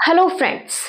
Hello friends.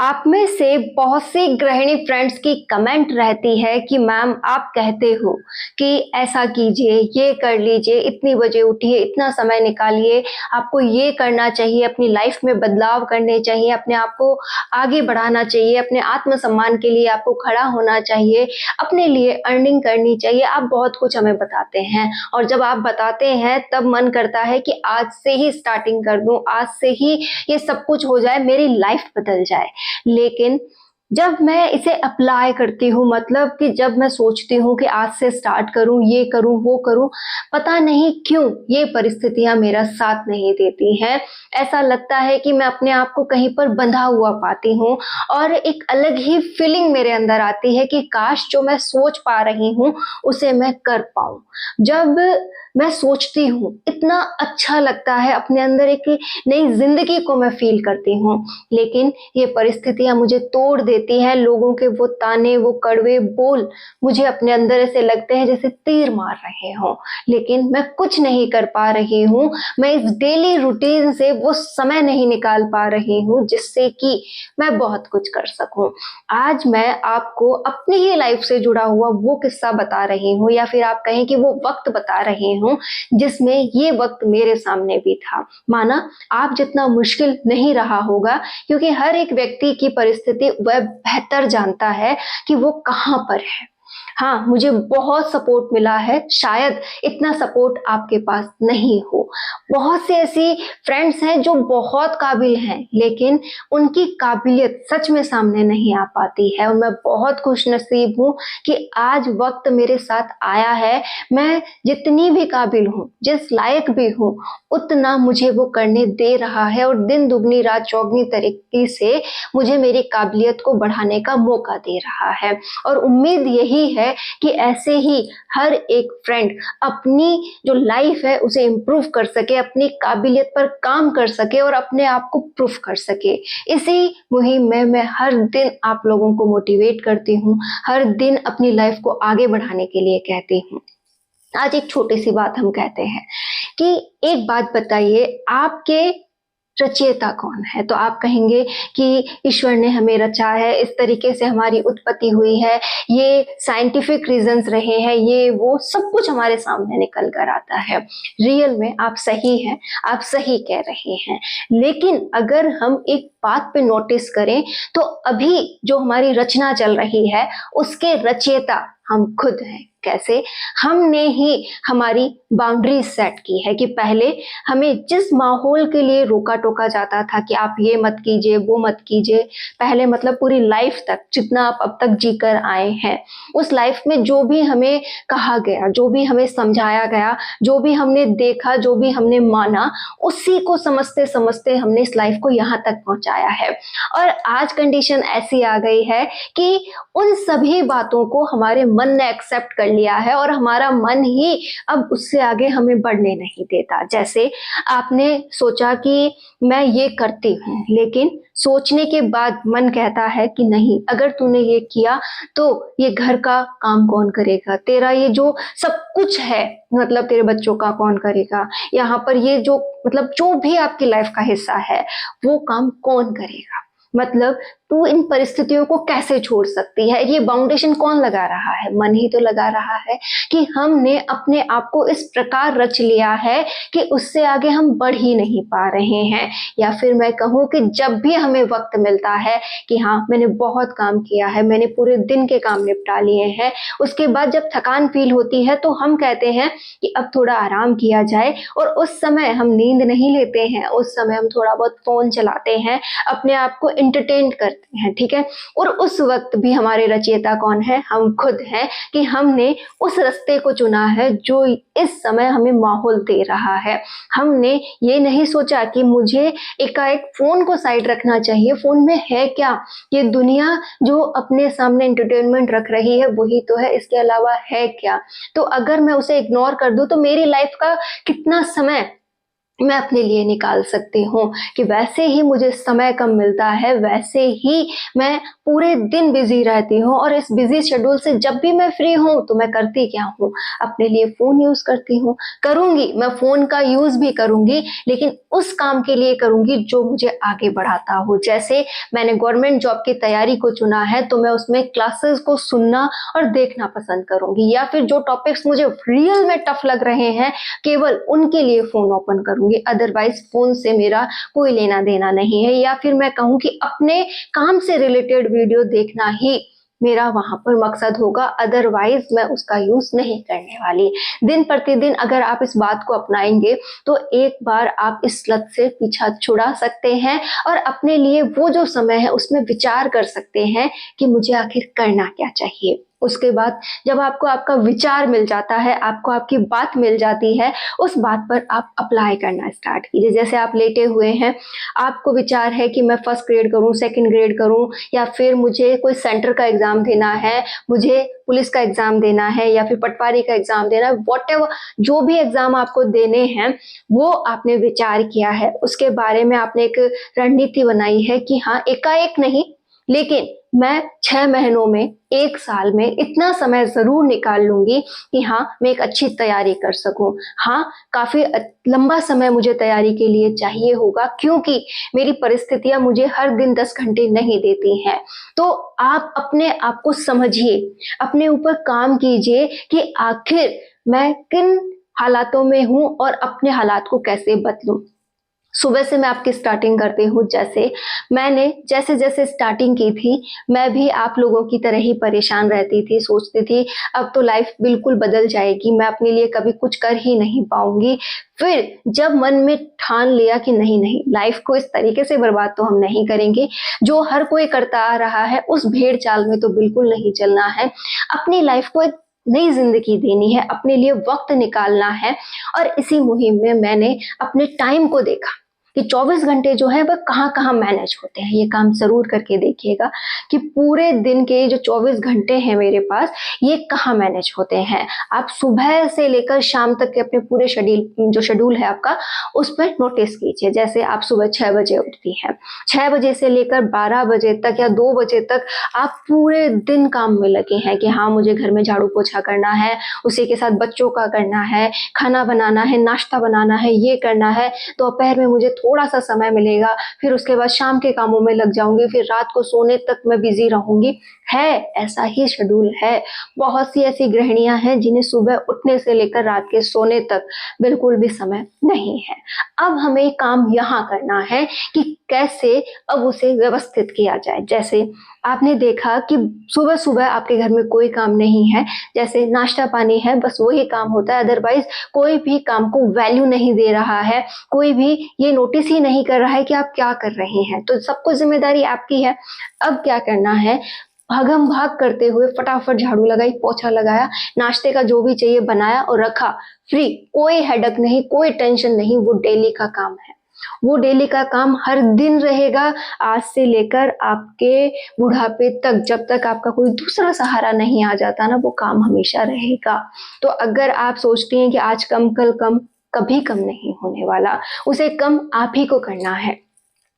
आप में से बहुत सी गृहिणी फ्रेंड्स की कमेंट रहती है कि मैम आप कहते हो कि ऐसा कीजिए, ये कर लीजिए, इतनी बजे उठिए, इतना समय निकालिए, आपको ये करना चाहिए, अपनी लाइफ में बदलाव करने चाहिए, अपने आप को आगे बढ़ाना चाहिए, अपने आत्मसम्मान के लिए आपको खड़ा होना चाहिए, अपने लिए अर्निंग करनी चाहिए। आप बहुत कुछ हमें बताते हैं और जब आप बताते हैं तब मन करता है कि आज से ही स्टार्टिंग कर दूं, आज से ही ये सब कुछ हो जाए, मेरी लाइफ बदल जाए। लेकिन जब मैं इसे अप्लाई करती हूँ, मतलब कि जब मैं सोचती हूँ कि आज से स्टार्ट करूँ, ये करूँ, वो करूँ, पता नहीं क्यों ये परिस्थितियां मेरा साथ नहीं देती हैं। ऐसा लगता है कि मैं अपने आप को कहीं पर बंधा हुआ पाती हूँ और एक अलग ही फीलिंग मेरे अंदर आती है कि काश जो मैं सोच पा रही हूँ उसे मैं कर पाऊँ। जब मैं सोचती हूँ इतना अच्छा लगता है, अपने अंदर एक नई जिंदगी को मैं फील करती हूँ। लेकिन ये परिस्थितियां मुझे तोड़ देती हैं। लोगों के वो ताने, वो कड़वे बोल मुझे अपने अंदर ऐसे लगते हैं जैसे तीर मार रहे हों। लेकिन मैं कुछ नहीं कर पा रही हूँ। मैं इस डेली रूटीन से वो समय नहीं निकाल पा रही हूँ जिससे कि मैं बहुत कुछ कर सकूं। आज मैं आपको अपनी ही लाइफ से जुड़ा हुआ वो किस्सा बता रही हूँ, या फिर आप कहें कि वो वक्त बता रही हूँ जिसमें ये वक्त मेरे सामने भी था। माना आप जितना मुश्किल नहीं रहा होगा, क्योंकि हर एक व्यक्ति की परिस्थिति वह बेहतर जानता है कि वो कहाँ पर है। हाँ, मुझे बहुत सपोर्ट मिला है, शायद इतना सपोर्ट आपके पास नहीं हो। बहुत से ऐसी फ्रेंड्स हैं जो बहुत काबिल हैं, लेकिन उनकी काबिलियत सच में सामने नहीं आ पाती है। और मैं बहुत खुशनसीब हूँ कि आज वक्त मेरे साथ आया है। मैं जितनी भी काबिल हूँ, जिस लायक भी हूँ, उतना मुझे वो करने दे रहा है और दिन दुगनी रात चौगनी तरीके से मुझे मेरी काबिलियत को बढ़ाने का मौका दे रहा है। और उम्मीद यही है कि ऐसे ही हर एक फ्रेंड अपनी जो लाइफ है उसे इम्प्रूव कर सके, अपनी काबिलियत पर काम कर सके और अपने आप को प्रूफ कर सके। इसी मुहिम में मैं हर दिन आप लोगों को मोटिवेट करती हूँ, हर दिन अपनी लाइफ को आगे बढ़ाने के लिए कहती हूँ। आज एक छोटी सी बात हम कहते हैं कि एक बात बताइए, आपके रचयिता कौन है? तो आप कहेंगे कि ईश्वर ने हमें रचा है, इस तरीके से हमारी उत्पत्ति हुई है, ये साइंटिफिक रीजंस रहे हैं, ये वो सब कुछ हमारे सामने निकल कर आता है। रियल में आप सही हैं, आप सही कह रहे हैं। लेकिन अगर हम एक बात पे नोटिस करें तो अभी जो हमारी रचना चल रही है उसके रचयिता हम खुद हैं। कैसे? हमने ही हमारी बाउंड्रीज सेट की है कि पहले हमें जिस माहौल के लिए रोका टोका जाता था कि आप ये मत कीजिए, वो मत कीजिए, पहले मतलब पूरी लाइफ तक जितना आप अब तक जी कर आए हैं, उस लाइफ में जो भी हमें कहा गया, जो भी हमें समझाया गया, जो भी हमने देखा, जो भी हमने माना, उसी को समझते समझते हमने इस लाइफ को यहाँ तक पहुंचाया है। और आज कंडीशन ऐसी आ गई है कि उन सभी बातों को हमारे मन ने एक्सेप्ट कर लिया है और हमारा मन ही अब उससे आगे हमें बढ़ने नहीं देता। जैसे आपने सोचा कि मैं ये करती हूँ, लेकिन सोचने के बाद मन कहता है कि नहीं, अगर तूने ये किया तो ये घर का काम कौन करेगा, तेरा ये जो सब कुछ है, मतलब तेरे बच्चों का कौन करेगा, यहाँ पर ये जो मतलब जो भी आपकी लाइफ का हिस्सा है वो काम कौन करेगा। मतलब तू इन परिस्थितियों को कैसे छोड़ सकती है? ये बाउंडेशन कौन लगा रहा है? मन ही तो लगा रहा है कि हमने अपने आप को इस प्रकार रच लिया है कि उससे आगे हम बढ़ ही नहीं पा रहे हैं। या फिर मैं कहूँ कि जब भी हमें वक्त मिलता है कि हाँ मैंने बहुत काम किया है, मैंने पूरे दिन के काम निपटा लिए हैं, उसके बाद जब थकान फील होती है तो हम कहते हैं कि अब थोड़ा आराम किया जाए, और उस समय हम नींद नहीं लेते हैं, उस समय हम थोड़ा बहुत फोन चलाते हैं, अपने आप को एंटरटेन करते हैं, ठीक है। और उस वक्त भी हमारे रचयिता कौन है? हम खुद हैं, कि हमने उस रास्ते को चुना है जो इस समय हमें माहौल दे रहा है। हमने ये नहीं सोचा कि मुझे एकाएक फोन को साइड रखना चाहिए, फोन में है क्या, ये दुनिया जो अपने सामने एंटरटेनमेंट रख रही है वही तो है, इसके अलावा है क्या। तो अगर मैं उसे इग्नोर कर दूं तो मेरी लाइफ का कितना समय मैं अपने लिए निकाल सकती हूँ कि वैसे ही मुझे समय कम मिलता है, वैसे ही मैं पूरे दिन बिज़ी रहती हूँ और इस बिज़ी शेड्यूल से जब भी मैं फ्री हूँ तो मैं करती क्या हूँ, अपने लिए फ़ोन यूज़ करती हूँ। करूँगी, मैं फ़ोन का यूज़ भी करूँगी, लेकिन उस काम के लिए करूँगी जो मुझे आगे बढ़ाता हो। जैसे मैंने गवर्नमेंट जॉब की तैयारी को चुना है तो मैं उसमें क्लासेस को सुनना और देखना पसंद करूँगी, या फिर जो टॉपिक्स मुझे रियल में टफ लग रहे हैं केवल उनके लिए फ़ोन ओपन करूँगी, अदरवाइज़ फ़ोन से मेरा कोई लेना-देना नहीं है। या फिर मैं कहूँ कि अपने काम से रिलेटेड वीडियो देखना ही मेरा वहाँ पर मकसद होगा, अदरवाइज़ मैं उसका यूज़ नहीं करने वाली। दिन-प्रतिदिन अगर आप इस बात को अपनाएँगे, तो एक बार आप इस लत से पीछा छुड़ा सकते हैं और अपने लिए वो जो समय है, उसमें विचार कर सकते हैं कि मुझे आखिर करना क्या चाहिए। उसके बाद जब आपको आपका विचार मिल जाता है, आपको आपकी बात मिल जाती है, उस बात पर आप अप्लाई करना स्टार्ट कीजिए। जैसे आप लेटे हुए हैं, आपको विचार है कि मैं फर्स्ट ग्रेड करूँ, सेकंड ग्रेड करूँ, या फिर मुझे कोई सेंटर का एग्ज़ाम देना है, मुझे पुलिस का एग्ज़ाम देना है, या फिर पटवारी का एग्ज़ाम देना है, व्हाटएवर जो भी एग्ज़ाम आपको देने हैं, वो आपने विचार किया है। उसके बारे में आपने एक रणनीति बनाई है कि हाँ, एकाएक नहीं, लेकिन मैं 6 महीनों में, 1 साल में इतना समय ज़रूर निकाल लूँगी कि हाँ, मैं एक अच्छी तैयारी कर सकूँ। हाँ, काफ़ी लंबा समय मुझे तैयारी के लिए चाहिए होगा, क्योंकि मेरी परिस्थितियाँ मुझे हर दिन 10 घंटे नहीं देती हैं। तो आप अपने आप को समझिए, अपने ऊपर काम कीजिए कि आखिर मैं किन हालातों में हूँ और अपने हालात को कैसे बदलूँ। सुबह से मैं आपकी स्टार्टिंग करती हूँ। जैसे मैंने जैसे-जैसे स्टार्टिंग की थी, मैं भी आप लोगों की तरह ही परेशान रहती थी, सोचती थी अब तो लाइफ बिल्कुल बदल जाएगी, मैं अपने लिए कभी कुछ कर ही नहीं पाऊँगी। फिर जब मन में ठान लिया कि नहीं, लाइफ को इस तरीके से बर्बाद तो हम नहीं करेंगे, जो हर कोई करता आ रहा है उस भेड़-चाल में तो बिल्कुल नहीं चलना है। अपनी लाइफ को एक नई ज़िंदगी देनी है, अपने लिए वक़्त निकालना है, और इसी मुहिम में मैंने अपने टाइम को देखा कि 24 घंटे जो है वह कहाँ-कहाँ मैनेज होते हैं। ये काम ज़रूर करके देखिएगा कि पूरे दिन के जो 24 घंटे हैं मेरे पास, ये कहाँ मैनेज होते हैं। आप सुबह से लेकर शाम तक के अपने पूरे शेड्यूल है आपका, उस पर नोटिस कीजिए। जैसे आप सुबह 6 बजे उठती हैं, 6 बजे से लेकर 12 बजे तक या 2 बजे तक आप पूरे दिन काम में लगे हैं कि हाँ, मुझे घर में झाड़ू-पोछा करना है, उसी के साथ बच्चों का करना है, खाना बनाना है, नाश्ता बनाना है, ये करना है, दोपहर में मुझे थोड़ा-सा समय मिलेगा, फिर उसके बाद शाम के कामों में लग जाऊँगी, फिर रात को सोने तक मैं बिज़ी रहूँगी। है, ऐसा ही शेड्यूल है। बहुत सी ऐसी गृहिणियाँ हैं जिन्हें सुबह उठने से लेकर रात के सोने तक बिल्कुल भी समय नहीं है। अब हमें काम यहाँ करना है कि कैसे अब उसे व्यवस्थित किया जाए। जैसे आपने देखा कि सुबह-सुबह आपके घर में कोई काम नहीं है, जैसे नाश्ता-पानी है, बस वही काम होता है, अदरवाइज़ कोई भी काम को वैल्यू नहीं दे रहा है, कोई भी ये नोटिस ही नहीं कर रहा है कि आप क्या कर रहे हैं, तो सब कुछ ज़िम्मेदारी आपकी है। अब क्या करना है, भागम-भाग करते हुए फटाफट झाड़ू लगाई, पोछा लगाया, नाश्ते का जो भी चाहिए बनाया और रखा, फ्री, कोई हेडेक नहीं, कोई टेंशन नहीं, वो डेली का काम है। वो डेली का काम हर दिन रहेगा, आज से लेकर आपके बुढ़ापे तक, जब तक आपका कोई दूसरा सहारा नहीं आ जाता ना, वो काम हमेशा रहेगा। तो अगर आप सोचती हैं कि आज कम कल कम, कभी कम नहीं होने वाला, उसे कम आप ही को करना है।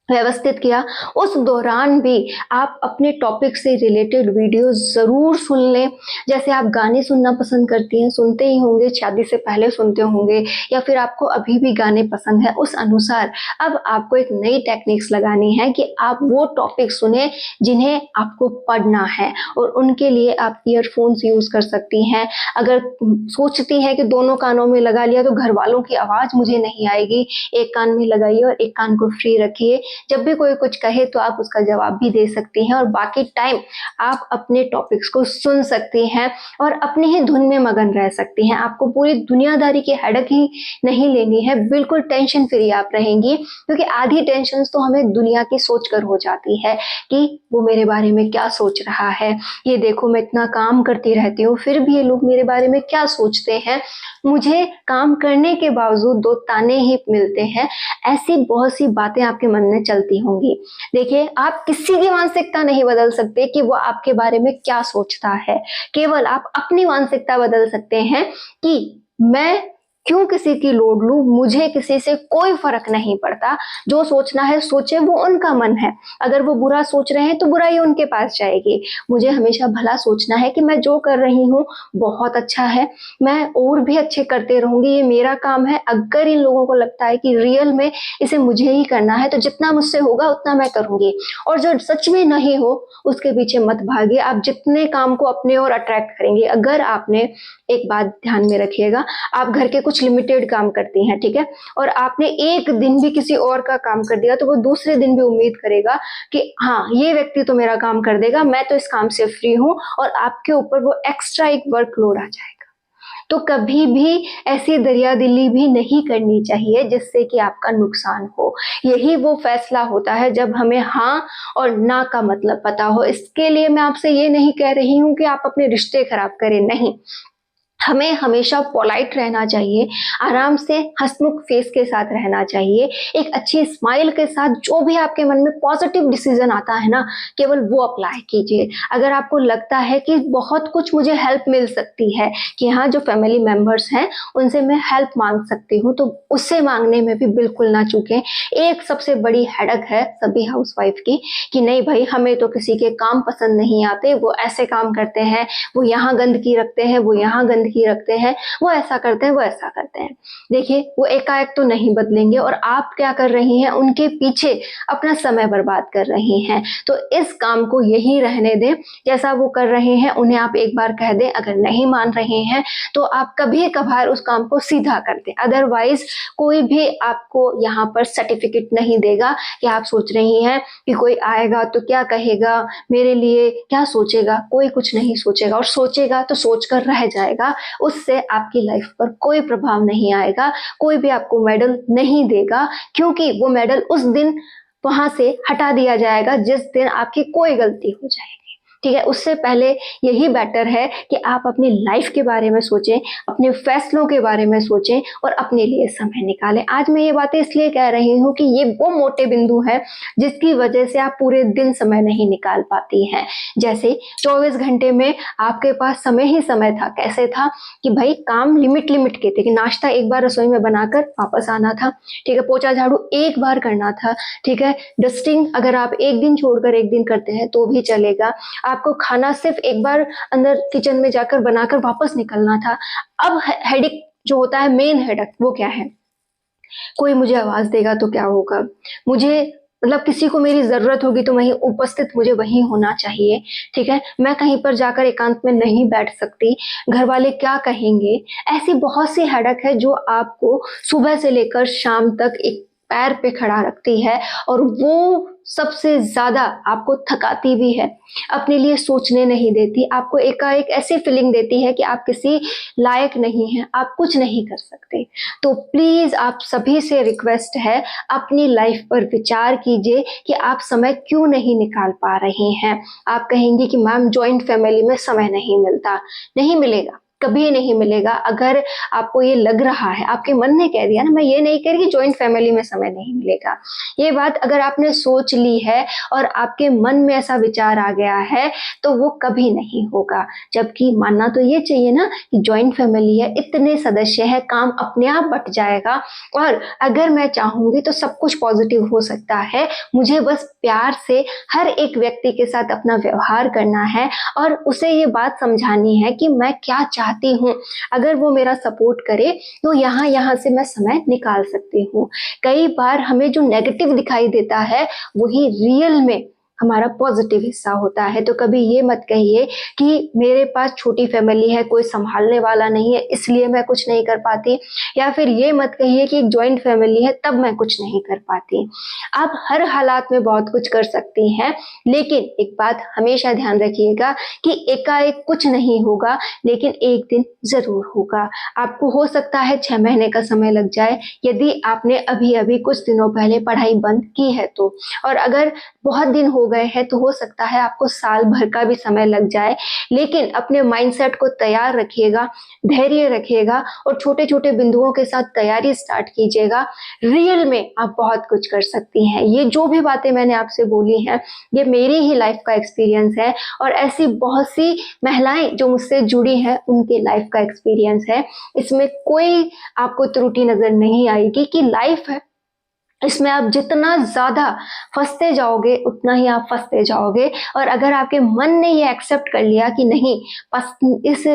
व्यवस्थित किया, उस दौरान भी आप अपने टॉपिक से रिलेटेड वीडियो ज़रूर सुन लें। जैसे आप गाने सुनना पसंद करती हैं, सुनते ही होंगे, शादी से पहले सुनते होंगे, या फिर आपको अभी भी गाने पसंद है, उस अनुसार अब आपको एक नई टेक्निक्स लगानी है कि आप वो टॉपिक सुने जिन्हें आपको पढ़ना है, और उनके लिए आप ईयरफ़ोन्स यूज़ कर सकती हैं। अगर सोचती हैं कि दोनों कानों में लगा लिया तो घरवालों की आवाज़ मुझे नहीं आएगी, एक कान में लगाइए और एक कान को फ्री रखिए। जब भी कोई कुछ कहे तो आप उसका जवाब भी दे सकती हैं, और बाकी टाइम आप अपने टॉपिक्स को सुन सकती हैं और अपनी ही धुन में मगन रह सकती हैं। आपको पूरी दुनियादारी की हेडेक ही नहीं लेनी है, बिल्कुल टेंशन फ्री आप रहेंगी, क्योंकि आधी टेंशन तो हमें दुनिया की सोच कर हो जाती है कि वो मेरे बारे में क्या सोच रहा है, ये देखो मैं इतना काम करती रहती हूँ फिर भी ये लोग मेरे बारे में क्या सोचते हैं, मुझे काम करने के बावजूद 2 ताने ही मिलते हैं। ऐसी बहुत सी बातें आपके मन में चलती होंगी। देखिए, आप किसी की मानसिकता नहीं बदल सकते कि वो आपके बारे में क्या सोचता है। केवल आप अपनी मानसिकता बदल सकते हैं कि मैं क्यों किसी की लोड लूं, मुझे किसी से कोई फर्क नहीं पड़ता, जो सोचना है सोचे, वो उनका मन है। अगर वो बुरा सोच रहे हैं तो बुराई उनके पास जाएगी। मुझे हमेशा भला सोचना है कि मैं जो कर रही हूँ बहुत अच्छा है, मैं और भी अच्छे करते रहूंगी, ये मेरा काम है। अगर इन लोगों को लगता है कि रियल में इसे मुझे ही करना है तो जितना मुझसे होगा उतना मैं करूंगी, और जो सच में नहीं हो उसके पीछे मत भागिए। आप जितने काम को अपने ओर अट्रैक्ट करेंगे। अगर आपने, एक बात ध्यान में रखिएगा, आप घर के कुछ लिमिटेड काम करती हैं, ठीक है, और आपने एक दिन भी किसी और का काम कर दिया तो वो दूसरे दिन भी उम्मीद करेगा कि हाँ ये व्यक्ति तो मेरा काम कर देगा, मैं तो इस काम से फ्री हूं, और आपके ऊपर वो एक्स्ट्रा एक वर्कलोड आ जाएगा। तो कभी भी ऐसी दरियादिली भी नहीं करनी चाहिए जिससे कि आपका नुकसान हो। यही वो फैसला होता है जब हमें हाँ और ना का मतलब पता हो। इसके लिए मैं आपसे ये नहीं कह रही हूँ कि आप अपने रिश्ते खराब करें, नहीं। हमें हमेशा पोलाइट रहना चाहिए, आराम से हंसमुख फेस के साथ रहना चाहिए, एक अच्छी स्माइल के साथ। जो भी आपके मन में पॉजिटिव डिसीजन आता है ना, केवल वो अप्लाई कीजिए। अगर आपको लगता है कि बहुत कुछ मुझे हेल्प मिल सकती है, कि हाँ जो फैमिली मेंबर्स हैं उनसे मैं हेल्प मांग सकती हूँ, तो उससे मांगने में भी बिल्कुल ना चूकें। एक सबसे बड़ी हेडक है सभी हाउसवाइफ की कि नहीं भाई हमें तो किसी के काम पसंद नहीं आते, वो ऐसे काम करते हैं, वो यहाँ गंदगी रखते हैं, वो यहाँ गंदगी रखते हैं, वो ऐसा करते हैं, वो ऐसा करते हैं। देखिए वो एकाएक तो नहीं बदलेंगे, और आप क्या कर रही हैं, उनके पीछे अपना समय बर्बाद कर रही हैं। तो इस काम को यही रहने दें जैसा वो कर रहे हैं। उन्हें आप एक बार कह दें, अगर नहीं मान रहे हैं तो आप कभी कभार उस काम को सीधा कर दें। अदरवाइज कोई भी आपको यहाँ पर सर्टिफिकेट नहीं देगा कि आप सोच रही हैं कि कोई आएगा तो क्या कहेगा, मेरे लिए क्या सोचेगा। कोई कुछ नहीं सोचेगा, और सोचेगा तो सोचकर रह जाएगा। उससे आपकी लाइफ पर कोई प्रभाव नहीं आएगा, कोई भी आपको मेडल नहीं देगा, क्योंकि वो मेडल उस दिन वहां से हटा दिया जाएगा जिस दिन आपकी कोई गलती हो जाएगी। ठीक है, उससे पहले यही बेटर है कि आप अपनी लाइफ के बारे में सोचें, अपने फैसलों के बारे में सोचें, और अपने लिए समय निकालें। आज मैं ये बातें इसलिए कह रही हूँ कि ये वो मोटे बिंदु है जिसकी वजह से आप पूरे दिन समय नहीं निकाल पाती हैं। जैसे 24 घंटे में आपके पास समय ही समय था। कैसे था कि भाई काम लिमिट लिमिट के थे, कि नाश्ता एक बार रसोई में बनाकर वापस आना था, ठीक है, पोछा झाड़ू एक बार करना था, ठीक है, डस्टिंग अगर आप एक दिन छोड़कर एक दिन करते हैं तो भी चलेगा, आपको खाना सिर्फ एक बार अंदर किचन में जाकर बनाकर वापस निकलना था। अब हेडिक जो होता है, मेन हेडक, वो क्या है, कोई मुझे आवाज देगा तो क्या होगा, मुझे मतलब किसी को मेरी जरूरत होगी तो वहीं उपस्थित मुझे वहीं होना चाहिए, ठीक है, मैं कहीं पर जाकर एकांत में नहीं बैठ सकती, घर वाले क्या कहेंगे। ऐसी बहुत सी हेडक है जो आपको सुबह से लेकर शाम तक एक पैर पे खड़ा रखती है, और वो सबसे ज्यादा आपको थकाती भी है, अपने लिए सोचने नहीं देती, आपको एकाएक ऐसी फीलिंग देती है कि आप किसी लायक नहीं हैं, आप कुछ नहीं कर सकते। तो प्लीज आप सभी से रिक्वेस्ट है, अपनी लाइफ पर विचार कीजिए कि आप समय क्यों नहीं निकाल पा रहे हैं। आप कहेंगे कि मैम जॉइंट फैमिली में समय नहीं मिलता, नहीं मिलेगा, कभी नहीं मिलेगा। अगर आपको ये लग रहा है, आपके मन ने कह दिया ना, मैं ये नहीं कह रही कि जॉइंट फैमिली में समय नहीं मिलेगा, ये बात अगर आपने सोच ली है और आपके मन में ऐसा विचार आ गया है तो वो कभी नहीं होगा। जबकि मानना तो ये चाहिए ना कि जॉइंट फैमिली है, इतने सदस्य है, काम अपने आप बट जाएगा, और अगर मैं चाहूंगी तो सब कुछ पॉजिटिव हो सकता है। मुझे बस प्यार से हर एक व्यक्ति के साथ अपना व्यवहार करना है, और उसे ये बात समझानी है कि मैं क्या चाहती हूँ। अगर वो मेरा सपोर्ट करे तो यहाँ से मैं समय निकाल सकती हूँ। कई बार हमें जो नेगेटिव दिखाई देता है वही रियल में हमारा पॉजिटिव हिस्सा होता है। तो कभी ये मत कहिए कि मेरे पास छोटी फैमिली है, कोई संभालने वाला नहीं है, इसलिए मैं कुछ नहीं कर पाती, या फिर ये मत कहिए कि एक जॉइंट फैमिली है तब मैं कुछ नहीं कर पाती। आप हर हालात में बहुत कुछ कर सकती हैं, लेकिन एक बात हमेशा ध्यान रखिएगा कि एकाएक कुछ नहीं होगा, लेकिन एक दिन जरूर होगा। आपको हो सकता है 6 महीने का समय लग जाए यदि आपने अभी अभी कुछ दिनों पहले पढ़ाई बंद की है तो, और अगर बहुत दिन हो गए हैं तो हो सकता है आपको साल भर का भी समय लग जाए, लेकिन अपने माइंडसेट को तैयार रखिएगा, धैर्य रखिएगा और छोटे-छोटे बिंदुओं के साथ तैयारी स्टार्ट कीजिएगा। रियल में आप बहुत कुछ कर सकती हैं। ये जो भी बातें मैंने आपसे बोली हैं, ये मेरी ही लाइफ का एक्सपीरियंस है और ऐसी बहुत सी महिलाएं जो मुझसे जुड़ी हैं उनके लाइफ का एक्सपीरियंस है। इसमें कोई आपको त्रुटि नजर नहीं आएगी कि लाइफ है, इसमें आप जितना ज़्यादा फँसते जाओगे उतना ही आप फँसते जाओगे। और अगर आपके मन ने ये एक्सेप्ट कर लिया कि नहीं, पस इस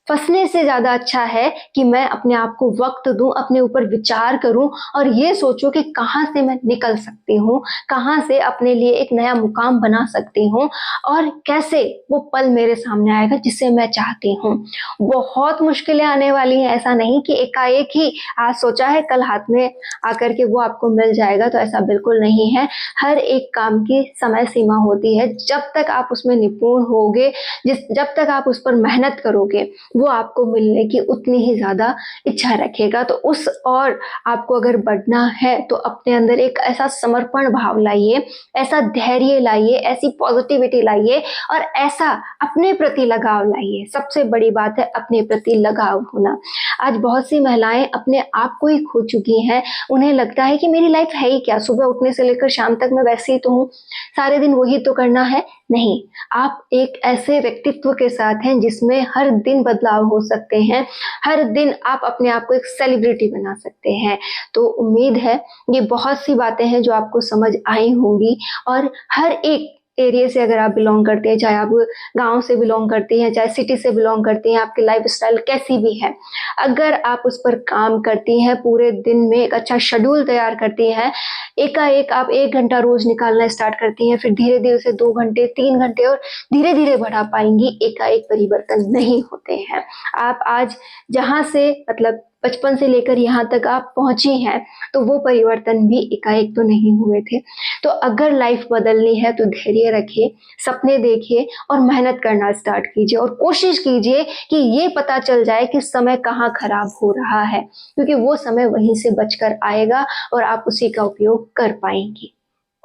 फँसने से ज़्यादा अच्छा है कि मैं अपने आप को वक़्त दूँ, अपने ऊपर विचार करूँ और ये सोचूँ कि कहाँ से मैं निकल सकती हूँ, कहाँ से अपने लिए एक नया मुकाम बना सकती हूँ और कैसे वो पल मेरे सामने आएगा जिसे मैं चाहती हूँ। बहुत मुश्किलें आने वाली हैं, ऐसा नहीं कि एकाएक ही आज सोचा है कल हाथ में आकर के वो आपको मिल जाएगा, तो ऐसा बिल्कुल नहीं है। हर एक काम की समय सीमा होती है, जब तक आप उसमें निपुण होगे, जब तक आप उस पर मेहनत करोगे, वो आपको मिलने की उतनी ही ज़्यादा इच्छा रखेगा। तो उस और आपको अगर बढ़ना है तो अपने अंदर एक ऐसा समर्पण भाव लाइए, ऐसा धैर्य लाइए, ऐसी पॉजिटिविटी लाइए और ऐसा अपने प्रति लगाव लाइए। सबसे बड़ी बात है अपने प्रति लगाव होना। आज बहुत सी महिलाएं अपने आप को ही खो चुकी हैं। उन्हें लगता है कि मेरी लाइफ है ही क्या, सुबह उठने से लेकर शाम तक मैं वैसे ही तो हूँ, सारे दिन वही तो करना है। नहीं, आप एक ऐसे व्यक्तित्व के साथ हैं जिसमें हर दिन बदलाव हो सकते हैं, हर दिन आप अपने आप को एक सेलिब्रिटी बना सकते हैं। तो उम्मीद है ये बहुत सी बातें हैं जो आपको समझ आई होंगी और हर एक एरिया से अगर आप बिलोंग करते हैं, चाहे आप गांव से बिलोंग करती हैं, चाहे सिटी से बिलोंग करती हैं, आपकी लाइफस्टाइल कैसी भी है, अगर आप उस पर काम करती हैं, पूरे दिन में एक अच्छा शेड्यूल तैयार करती हैं, एकाएक आप 1 घंटा रोज निकालना स्टार्ट करती हैं, फिर धीरे-धीरे से 2 घंटे, 3 घंटे और धीरे-धीरे बढ़ा पाएँगी। एकाएक परिवर्तन नहीं होते हैं। आप आज जहाँ से मतलब बचपन से लेकर यहाँ तक आप पहुँची हैं, तो वो परिवर्तन भी एकाएक तो नहीं हुए थे। तो अगर लाइफ बदलनी है तो धैर्य रखिए, सपने देखिए और मेहनत करना स्टार्ट कीजिए और कोशिश कीजिए कि ये पता चल जाए कि समय कहाँ खराब हो रहा है, क्योंकि वो समय वहीं से बचकर आएगा और आप उसी का उपयोग कर पाएँगी।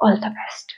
All the best.